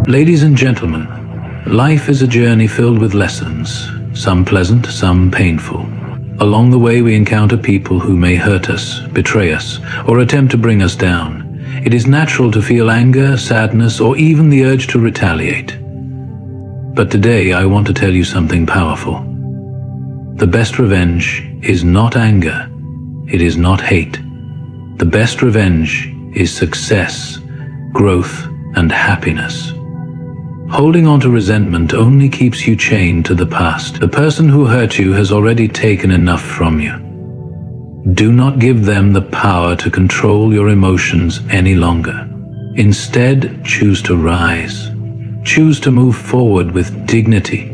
Ladies and gentlemen, life is a journey filled with lessons, some pleasant, some painful. Along the way, we encounter people who may hurt us, betray us, or attempt to bring us down. It is natural to feel anger, sadness, or even the urge to retaliate. But today, I want to tell you something powerful. The best revenge is not anger. It is not hate. The best revenge is success, growth, and happiness. Holding on to resentment only keeps you chained to the past. The person who hurt you has already taken enough from you. Do not give them the power to control your emotions any longer. Instead, choose to rise. Choose to move forward with dignity.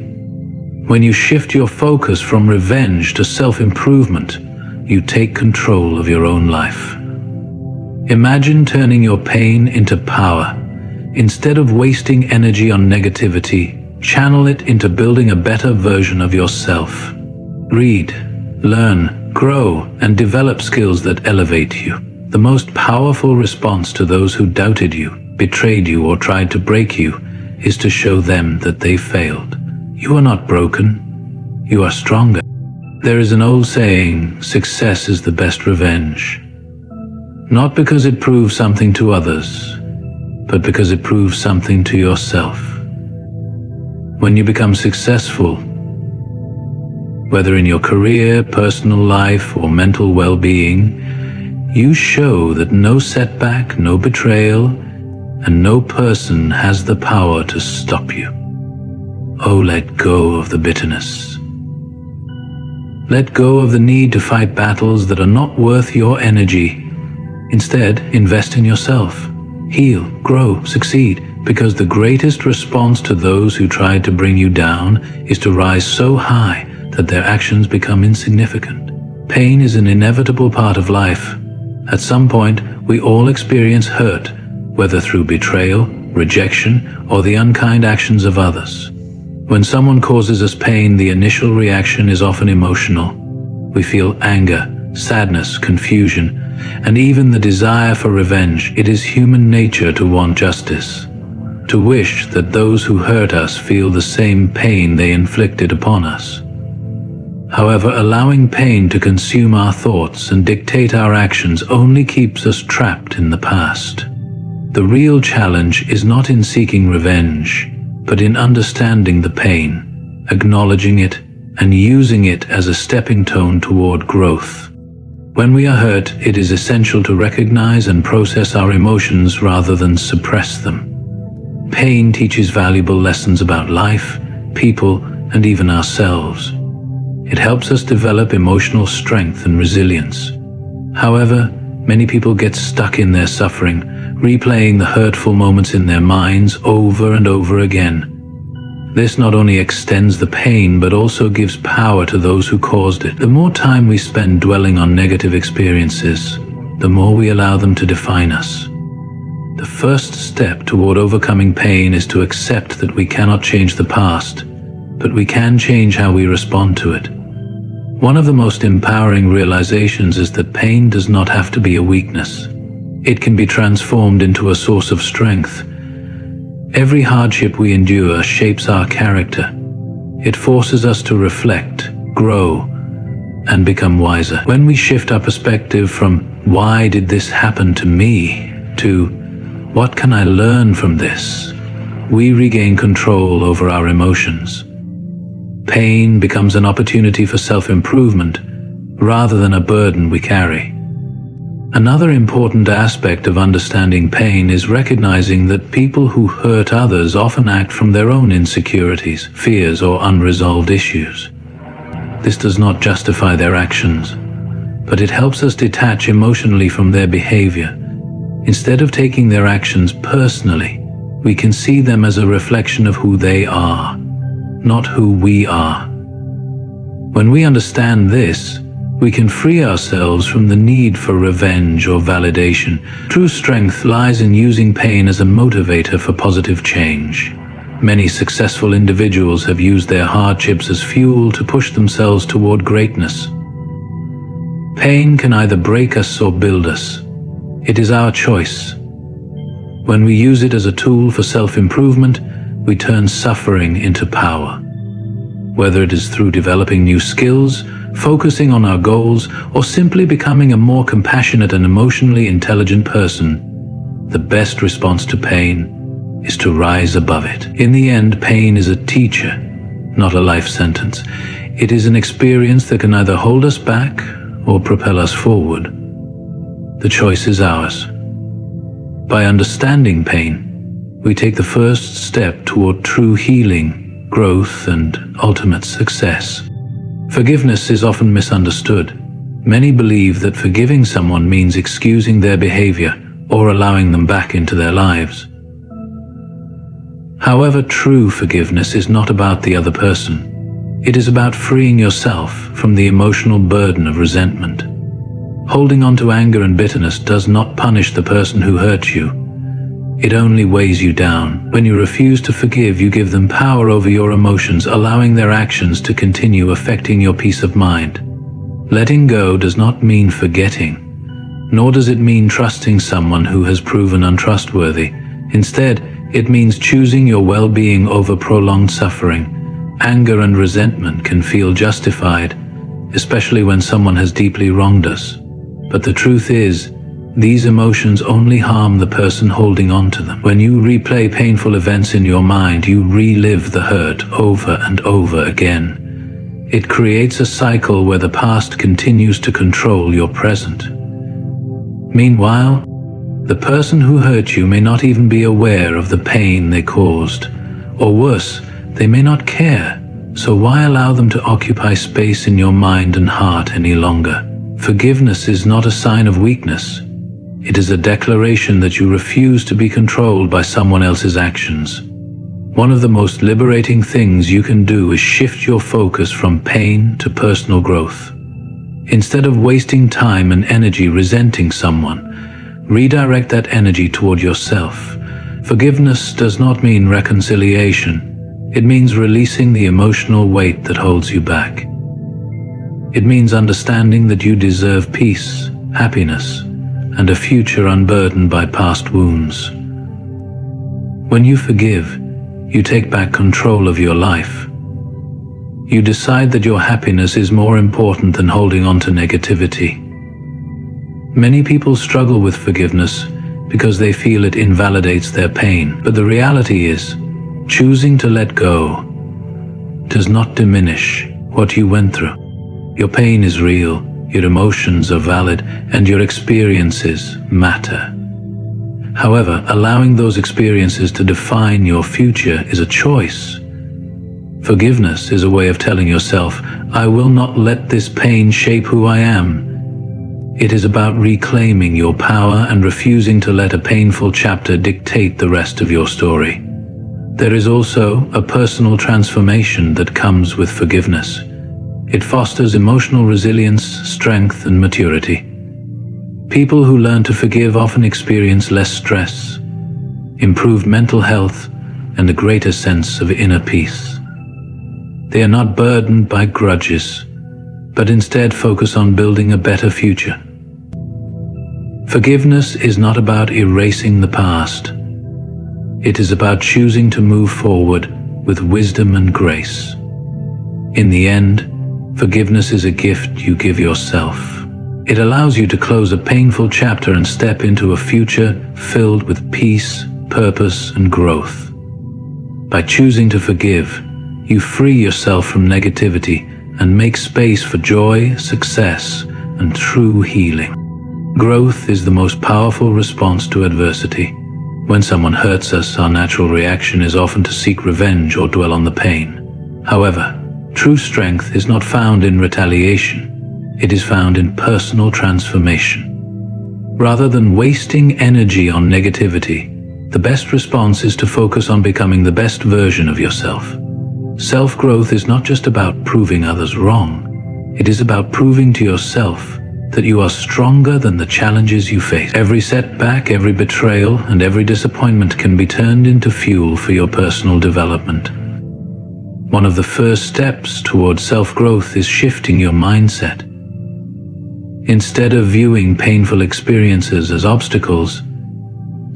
When you shift your focus from revenge to self-improvement, you take control of your own life. Imagine turning your pain into power. Instead of wasting energy on negativity, channel it into building a better version of yourself. Read, learn, grow, and develop skills that elevate you. The most powerful response to those who doubted you, betrayed you, or tried to break you is to show them that they failed. You are not broken. You are stronger. There is an old saying, success is the best revenge. Not because it proves something to others, but because it proves something to yourself. When you become successful, whether in your career, personal life, or mental well-being, you show that no setback, no betrayal, and no person has the power to stop you. Oh, let go of the bitterness. Let go of the need to fight battles that are not worth your energy. Instead, invest in yourself. Heal, grow, succeed, because the greatest response to those who tried to bring you down is to rise so high that their actions become insignificant. Pain is an inevitable part of life. At some point, we all experience hurt, whether through betrayal, rejection, or the unkind actions of others. When someone causes us pain, the initial reaction is often emotional. We feel anger, sadness, confusion, and even the desire for revenge. It is human nature to want justice, to wish that those who hurt us feel the same pain they inflicted upon us. However, allowing pain to consume our thoughts and dictate our actions only keeps us trapped in the past. The real challenge is not in seeking revenge, but in understanding the pain, acknowledging it, and using it as a stepping stone toward growth. When we are hurt, it is essential to recognize and process our emotions rather than suppress them. Pain teaches valuable lessons about life, people, and even ourselves. It helps us develop emotional strength and resilience. However, many people get stuck in their suffering, replaying the hurtful moments in their minds over and over again. This not only extends the pain, but also gives power to those who caused it. The more time we spend dwelling on negative experiences, the more we allow them to define us. The first step toward overcoming pain is to accept that we cannot change the past, but we can change how we respond to it. One of the most empowering realizations is that pain does not have to be a weakness. It can be transformed into a source of strength. Every hardship we endure shapes our character. It forces us to reflect, grow, and become wiser. When we shift our perspective from "why did this happen to me" to "what can I learn from this?", we regain control over our emotions. Pain becomes an opportunity for self-improvement rather than a burden we carry. Another important aspect of understanding pain is recognizing that people who hurt others often act from their own insecurities, fears, or unresolved issues. This does not justify their actions, but it helps us detach emotionally from their behavior. Instead of taking their actions personally, we can see them as a reflection of who they are, not who we are. When we understand this, we can free ourselves from the need for revenge or validation. True strength lies in using pain as a motivator for positive change. Many successful individuals have used their hardships as fuel to push themselves toward greatness. Pain can either break us or build us. It is our choice. When we use it as a tool for self-improvement, we turn suffering into power. Whether it is through developing new skills, focusing on our goals, or simply becoming a more compassionate and emotionally intelligent person, the best response to pain is to rise above it. In the end, pain is a teacher, not a life sentence. It is an experience that can either hold us back or propel us forward. The choice is ours. By understanding pain, we take the first step toward true healing, growth, and ultimate success. Forgiveness is often misunderstood. Many believe that forgiving someone means excusing their behavior or allowing them back into their lives. However, true forgiveness is not about the other person. It is about freeing yourself from the emotional burden of resentment. Holding on to anger and bitterness does not punish the person who hurt you. It only weighs you down. When you refuse to forgive, you give them power over your emotions, allowing their actions to continue affecting your peace of mind. Letting go does not mean forgetting, nor does it mean trusting someone who has proven untrustworthy. Instead, it means choosing your well-being over prolonged suffering. Anger and resentment can feel justified, especially when someone has deeply wronged us. But the truth is, these emotions only harm the person holding on to them. When you replay painful events in your mind, you relive the hurt over and over again. It creates a cycle where the past continues to control your present. Meanwhile, the person who hurt you may not even be aware of the pain they caused. Or worse, they may not care. So why allow them to occupy space in your mind and heart any longer? Forgiveness is not a sign of weakness. It is a declaration that you refuse to be controlled by someone else's actions. One of the most liberating things you can do is shift your focus from pain to personal growth. Instead of wasting time and energy resenting someone, redirect that energy toward yourself. Forgiveness does not mean reconciliation. It means releasing the emotional weight that holds you back. It means understanding that you deserve peace, happiness, and a future unburdened by past wounds. When you forgive, you take back control of your life. You decide that your happiness is more important than holding on to negativity. Many people struggle with forgiveness because they feel it invalidates their pain. But the reality is, choosing to let go does not diminish what you went through. Your pain is real. Your emotions are valid, and your experiences matter. However, allowing those experiences to define your future is a choice. Forgiveness is a way of telling yourself, I will not let this pain shape who I am. It is about reclaiming your power and refusing to let a painful chapter dictate the rest of your story. There is also a personal transformation that comes with forgiveness. It fosters emotional resilience, strength, and maturity. People who learn to forgive often experience less stress, improved mental health, and a greater sense of inner peace. They are not burdened by grudges, but instead focus on building a better future. Forgiveness is not about erasing the past. It is about choosing to move forward with wisdom and grace. In the end, forgiveness is a gift you give yourself. It allows you to close a painful chapter and step into a future filled with peace, purpose, and growth. By choosing to forgive, you free yourself from negativity and make space for joy, success, and true healing. Growth is the most powerful response to adversity. When someone hurts us, our natural reaction is often to seek revenge or dwell on the pain. However, true strength is not found in retaliation. It is found in personal transformation. Rather than wasting energy on negativity, the best response is to focus on becoming the best version of yourself. Self-growth is not just about proving others wrong. It is about proving to yourself that you are stronger than the challenges you face. Every setback, every betrayal, and every disappointment can be turned into fuel for your personal development. One of the first steps towards self-growth is shifting your mindset. Instead of viewing painful experiences as obstacles,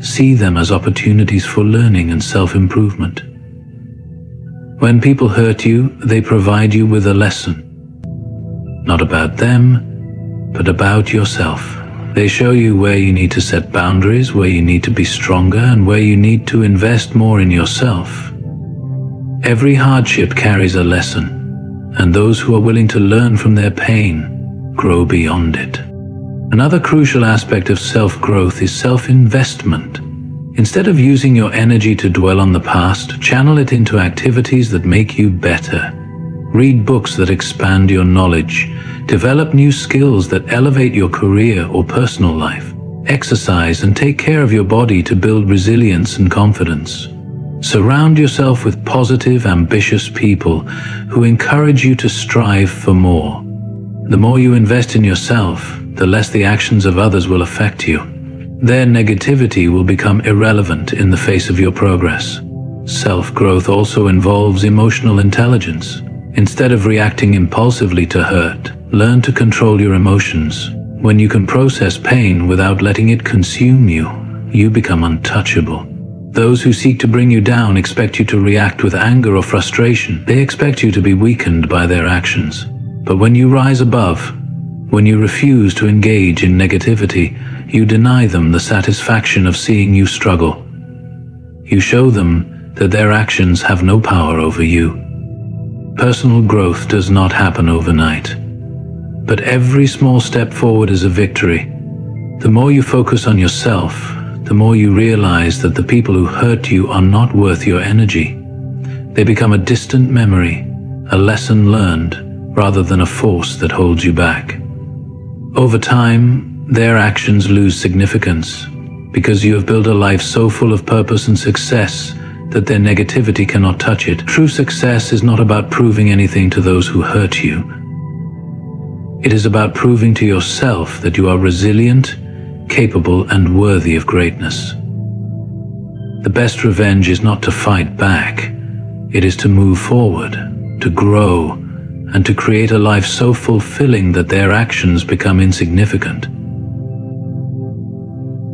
See them as opportunities for learning and self-improvement. When people hurt you, they provide you with a lesson. Not about them, but about yourself. They show you where you need to set boundaries, where you need to be stronger, and where you need to invest more in yourself. Every hardship carries a lesson, and those who are willing to learn from their pain grow beyond it. Another crucial aspect of self-growth is self-investment. Instead of using your energy to dwell on the past, channel it into activities that make you better. Read books that expand your knowledge. Develop new skills that elevate your career or personal life. Exercise and take care of your body to build resilience and confidence. Surround yourself with positive, ambitious people who encourage you to strive for more. The more you invest in yourself, the less the actions of others will affect you. Their negativity will become irrelevant in the face of your progress. Self-growth also involves emotional intelligence. Instead of reacting impulsively to hurt, learn to control your emotions. When you can process pain without letting it consume you, you become untouchable. Those who seek to bring you down expect you to react with anger or frustration. They expect you to be weakened by their actions. But when you rise above, when you refuse to engage in negativity, you deny them the satisfaction of seeing you struggle. You show them that their actions have no power over you. Personal growth does not happen overnight, but every small step forward is a victory. The more you focus on yourself, the more you realize that the people who hurt you are not worth your energy. They become a distant memory, a lesson learned, rather than a force that holds you back. Over time, their actions lose significance because you have built a life so full of purpose and success that their negativity cannot touch it. True success is not about proving anything to those who hurt you. It is about proving to yourself that you are resilient, capable, and worthy of greatness. The best revenge is not to fight back. It is to move forward, to grow, and to create a life so fulfilling that their actions become insignificant.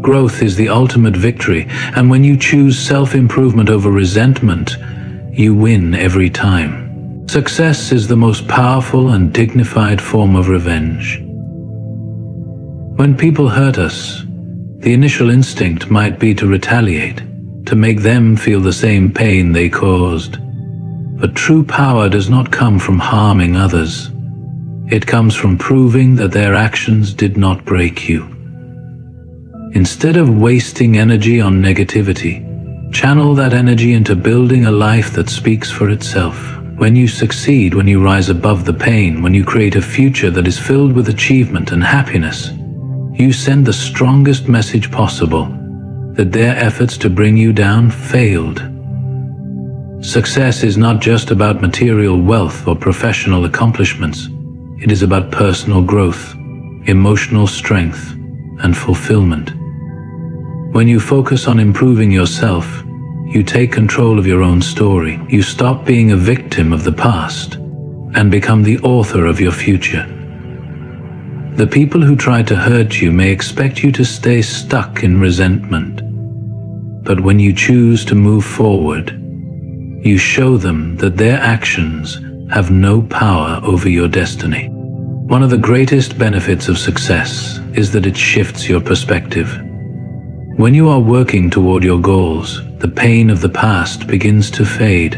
Growth is the ultimate victory, and when you choose self-improvement over resentment, you win every time. Success is the most powerful and dignified form of revenge. When people hurt us, the initial instinct might be to retaliate, to make them feel the same pain they caused. But true power does not come from harming others. It comes from proving that their actions did not break you. Instead of wasting energy on negativity, channel that energy into building a life that speaks for itself. When you succeed, when you rise above the pain, when you create a future that is filled with achievement and happiness, you send the strongest message possible that their efforts to bring you down failed. Success is not just about material wealth or professional accomplishments. It is about personal growth, emotional strength, and fulfillment. When you focus on improving yourself, you take control of your own story. You stop being a victim of the past and become the author of your future. The people who try to hurt you may expect you to stay stuck in resentment, but when you choose to move forward, you show them that their actions have no power over your destiny. One of the greatest benefits of success is that it shifts your perspective. When you are working toward your goals, the pain of the past begins to fade.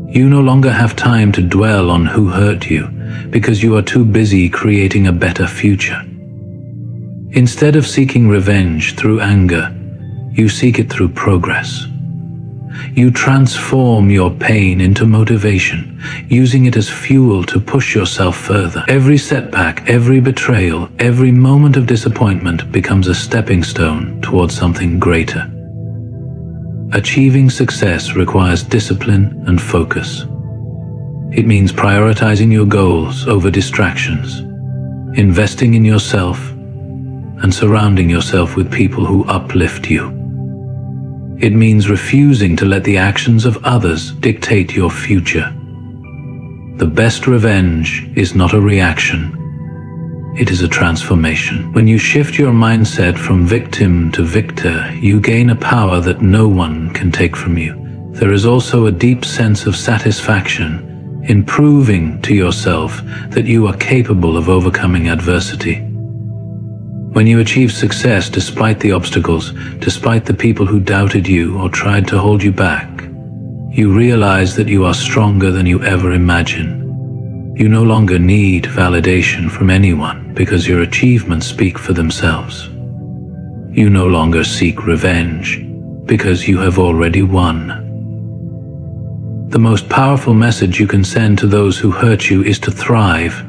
You no longer have time to dwell on who hurt you because you are too busy creating a better future. Instead of seeking revenge through anger, you seek it through progress. You transform your pain into motivation, using it as fuel to push yourself further. Every setback, every betrayal, every moment of disappointment becomes a stepping stone towards something greater. Achieving success requires discipline and focus. It means prioritizing your goals over distractions, investing in yourself, and surrounding yourself with people who uplift you. It means refusing to let the actions of others dictate your future. The best revenge is not a reaction. it is a transformation. When you shift your mindset from victim to victor, you gain a power that no one can take from you. There is also a deep sense of satisfaction in proving to yourself that you are capable of overcoming adversity. When you achieve success despite the obstacles, despite the people who doubted you or tried to hold you back, you realize that you are stronger than you ever imagined. You no longer need validation from anyone because your achievements speak for themselves. You no longer seek revenge because you have already won. The most powerful message you can send to those who hurt you is to thrive,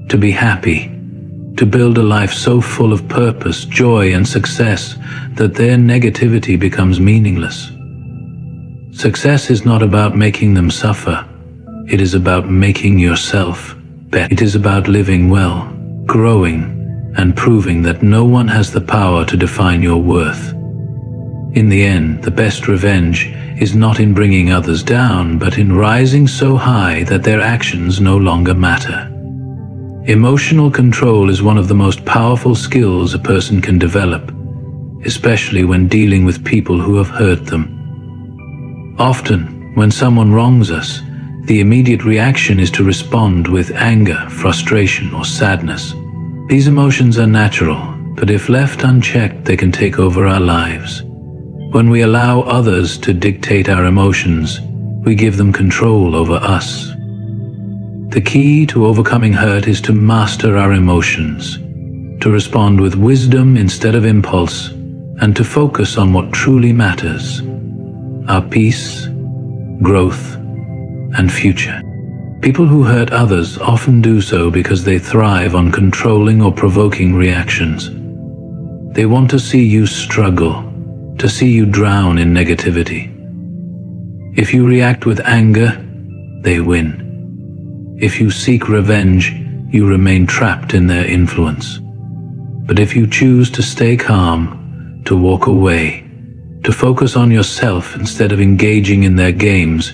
to be happy, to build a life so full of purpose, joy, and success that their negativity becomes meaningless. Success is not about making them suffer. It is about making yourself better. It is about living well, growing, and proving that no one has the power to define your worth. In the end, the best revenge is not in bringing others down, but in rising so high that their actions no longer matter. Emotional control is one of the most powerful skills a person can develop, especially when dealing with people who have hurt them. Often, when someone wrongs us, the immediate reaction is to respond with anger, frustration, or sadness. These emotions are natural, but if left unchecked, they can take over our lives. When we allow others to dictate our emotions, we give them control over us. The key to overcoming hurt is to master our emotions, to respond with wisdom instead of impulse, and to focus on what truly matters: our peace, growth, and future. People who hurt others often do so because they thrive on controlling or provoking reactions. They want to see you struggle, to see you drown in negativity. If you react with anger, they win. If you seek revenge, you remain trapped in their influence. But if you choose to stay calm, to walk away, to focus on yourself instead of engaging in their games,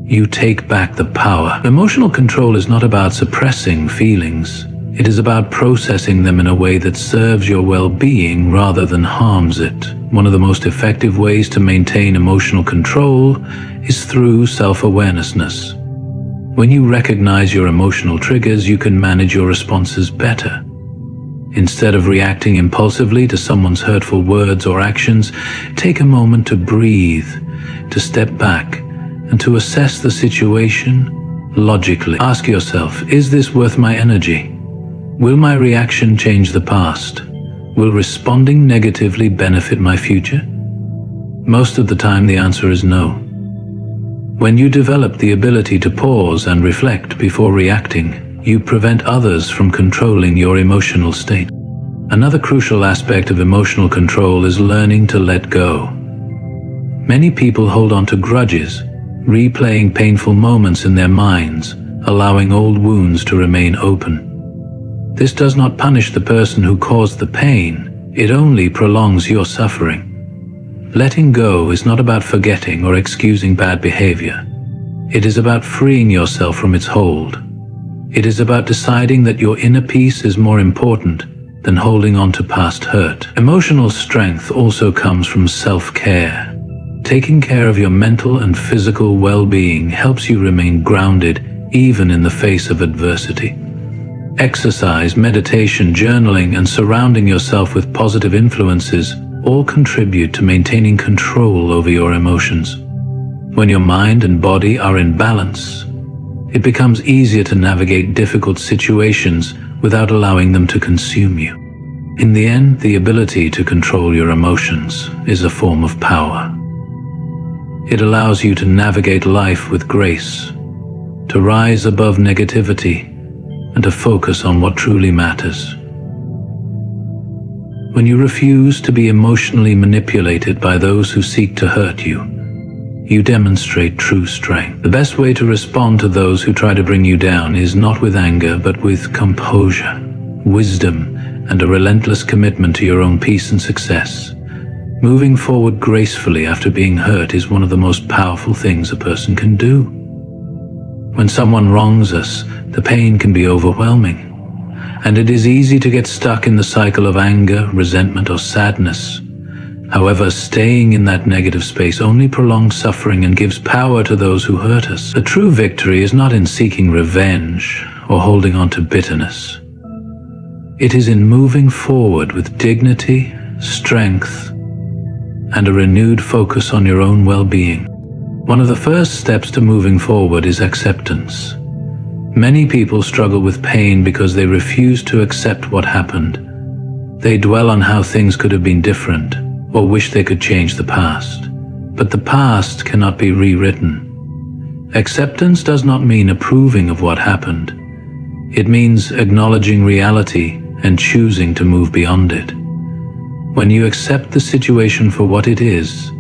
you take back the power. Emotional control is not about suppressing feelings. It is about processing them in a way that serves your well-being rather than harms it. One of the most effective ways to maintain emotional control is through self-awareness. When you recognize your emotional triggers, you can manage your responses better. Instead of reacting impulsively to someone's hurtful words or actions, take a moment to breathe, to step back, and to assess the situation logically. Ask yourself, is this worth my energy? Will my reaction change the past? Will responding negatively benefit my future? Most of the time, the answer is no. When you develop the ability to pause and reflect before reacting, you prevent others from controlling your emotional state. Another crucial aspect of emotional control is learning to let go. Many people hold on to grudges, replaying painful moments in their minds, allowing old wounds to remain open. This does not punish the person who caused the pain, it only prolongs your suffering. Letting go is not about forgetting or excusing bad behavior. It is about freeing yourself from its hold. It is about deciding that your inner peace is more important than holding on to past hurt. Emotional strength also comes from self-care. Taking care of your mental and physical well-being helps you remain grounded even in the face of adversity. Exercise, meditation, journaling, and surrounding yourself with positive influences all contribute to maintaining control over your emotions. When your mind and body are in balance, it becomes easier to navigate difficult situations without allowing them to consume you. In the end, the ability to control your emotions is a form of power. It allows you to navigate life with grace, to rise above negativity, and to focus on what truly matters. When you refuse to be emotionally manipulated by those who seek to hurt you, you demonstrate true strength. The best way to respond to those who try to bring you down is not with anger, but with composure, wisdom, and a relentless commitment to your own peace and success. Moving forward gracefully after being hurt is one of the most powerful things a person can do. When someone wrongs us, the pain can be overwhelming. and it is easy to get stuck in the cycle of anger, resentment, or sadness. However, staying in that negative space only prolongs suffering and gives power to those who hurt us. The true victory is not in seeking revenge or holding on to bitterness. It is in moving forward with dignity, strength, and a renewed focus on your own well-being. One of the first steps to moving forward is acceptance. Many people struggle with pain because they refuse to accept what happened. They dwell on how things could have been different, or wish they could change the past. But the past cannot be rewritten. Acceptance does not mean approving of what happened. It means acknowledging reality and choosing to move beyond it. When you accept the situation for what it is,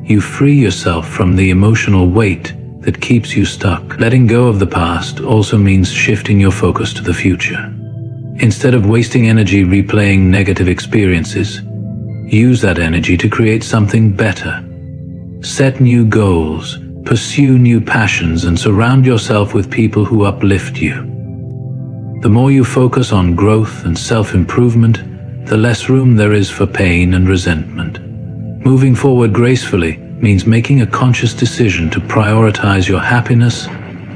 you free yourself from the emotional weight that keeps you stuck. Letting go of the past also means shifting your focus to the future. Instead of wasting energy replaying negative experiences, use that energy to create something better. Set new goals, pursue new passions, and surround yourself with people who uplift you. The more you focus on growth and self-improvement, the less room there is for pain and resentment. Moving forward gracefully means making a conscious decision to prioritize your happiness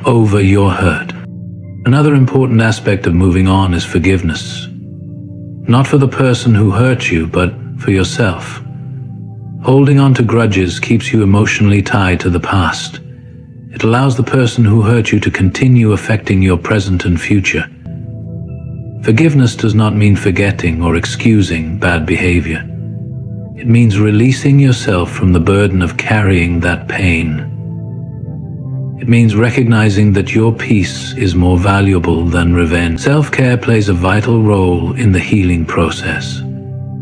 over your hurt. Another important aspect of moving on is forgiveness. Not for the person who hurt you, but for yourself. Holding on to grudges keeps you emotionally tied to the past. It allows the person who hurt you to continue affecting your present and future. Forgiveness does not mean forgetting or excusing bad behavior. It means releasing yourself from the burden of carrying that pain. It means recognizing that your peace is more valuable than revenge. Self-care plays a vital role in the healing process.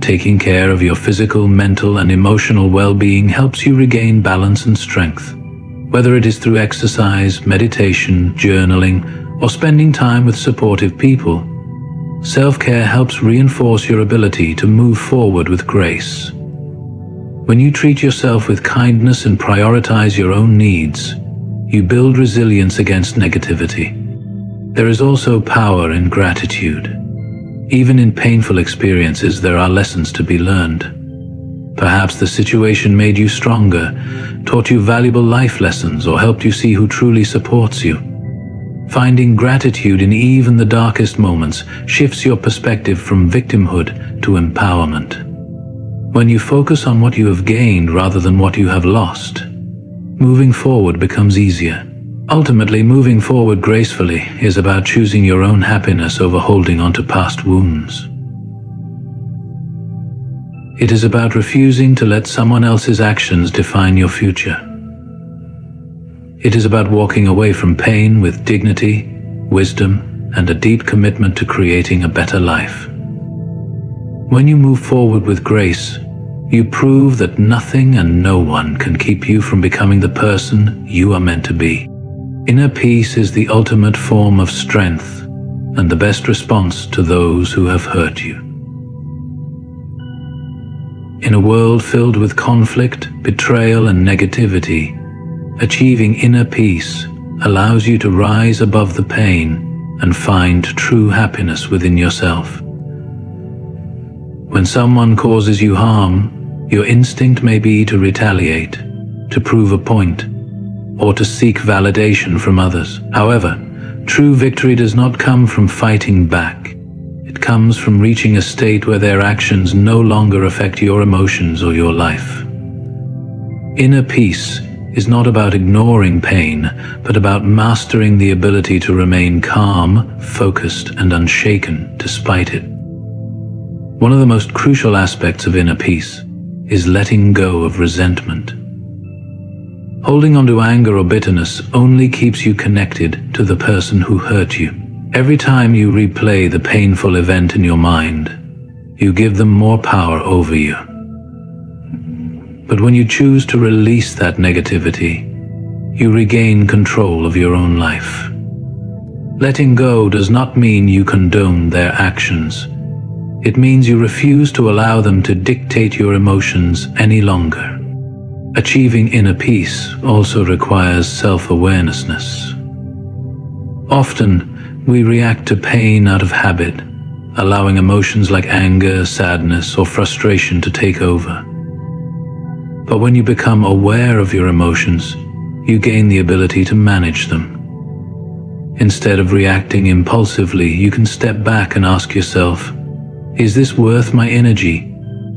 Taking care of your physical, mental, and emotional well-being helps you regain balance and strength. Whether it is through exercise, meditation, journaling, or spending time with supportive people, self-care helps reinforce your ability to move forward with grace. When you treat yourself with kindness and prioritize your own needs, you build resilience against negativity. There is also power in gratitude. Even in painful experiences, there are lessons to be learned. Perhaps the situation made you stronger, taught you valuable life lessons, or helped you see who truly supports you. Finding gratitude in even the darkest moments shifts your perspective from victimhood to empowerment. When you focus on what you have gained rather than what you have lost, moving forward becomes easier. Ultimately, moving forward gracefully is about choosing your own happiness over holding on to past wounds. It is about refusing to let someone else's actions define your future. It is about walking away from pain with dignity, wisdom, and a deep commitment to creating a better life. When you move forward with grace, you prove that nothing and no one can keep you from becoming the person you are meant to be. Inner peace is the ultimate form of strength and the best response to those who have hurt you. In a world filled with conflict, betrayal, and negativity, achieving inner peace allows you to rise above the pain and find true happiness within yourself. When someone causes you harm, your instinct may be to retaliate, to prove a point, or to seek validation from others. However, true victory does not come from fighting back. It comes from reaching a state where their actions no longer affect your emotions or your life. Inner peace is not about ignoring pain, but about mastering the ability to remain calm, focused, and unshaken despite it. One of the most crucial aspects of inner peace is letting go of resentment. Holding on to anger or bitterness only keeps you connected to the person who hurt you. Every time you replay the painful event in your mind, you give them more power over you. But when you choose to release that negativity, you regain control of your own life. Letting go does not mean you condone their actions. It means you refuse to allow them to dictate your emotions any longer. Achieving inner peace also requires self-awareness. Often, we react to pain out of habit, allowing emotions like anger, sadness, or frustration to take over. But when you become aware of your emotions, you gain the ability to manage them. Instead of reacting impulsively, you can step back and ask yourself, is this worth my energy?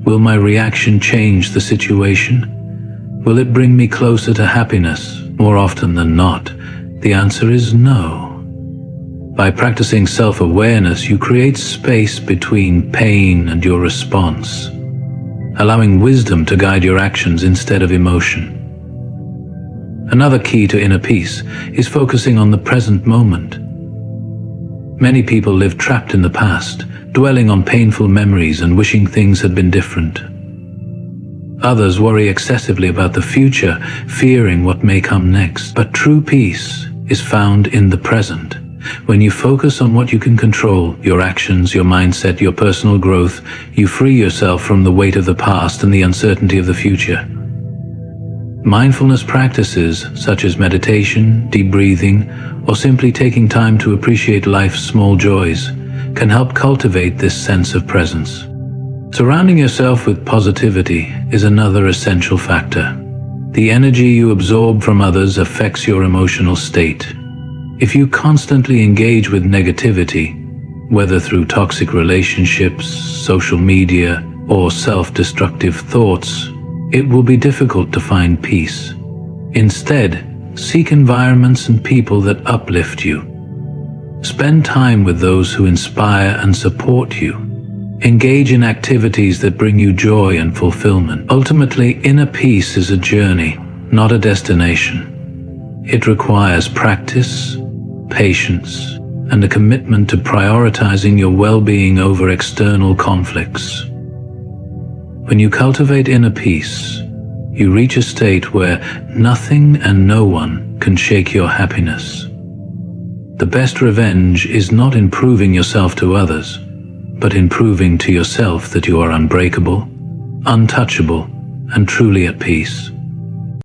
Will my reaction change the situation? Will it bring me closer to happiness? More often than not, the answer is no. By practicing self-awareness, you create space between pain and your response, allowing wisdom to guide your actions instead of emotion. Another key to inner peace is focusing on the present moment. Many people live trapped in the past, dwelling on painful memories and wishing things had been different. Others worry excessively about the future, fearing what may come next. But true peace is found in the present. When you focus on what you can control, your actions, your mindset, your personal growth, you free yourself from the weight of the past and the uncertainty of the future. Mindfulness practices such as meditation, deep breathing, or simply taking time to appreciate life's small joys can help cultivate this sense of presence. Surrounding yourself with positivity is another essential factor. The energy you absorb from others affects your emotional state. If you constantly engage with negativity, whether through toxic relationships, social media, or self-destructive thoughts, it will be difficult to find peace. Instead, seek environments and people that uplift you. Spend time with those who inspire and support you. Engage in activities that bring you joy and fulfillment. Ultimately, inner peace is a journey, not a destination. It requires practice, patience, and a commitment to prioritizing your well-being over external conflicts. When you cultivate inner peace, you reach a state where nothing and no one can shake your happiness. The best revenge is not in proving yourself to others, but in proving to yourself that you are unbreakable, untouchable, and truly at peace.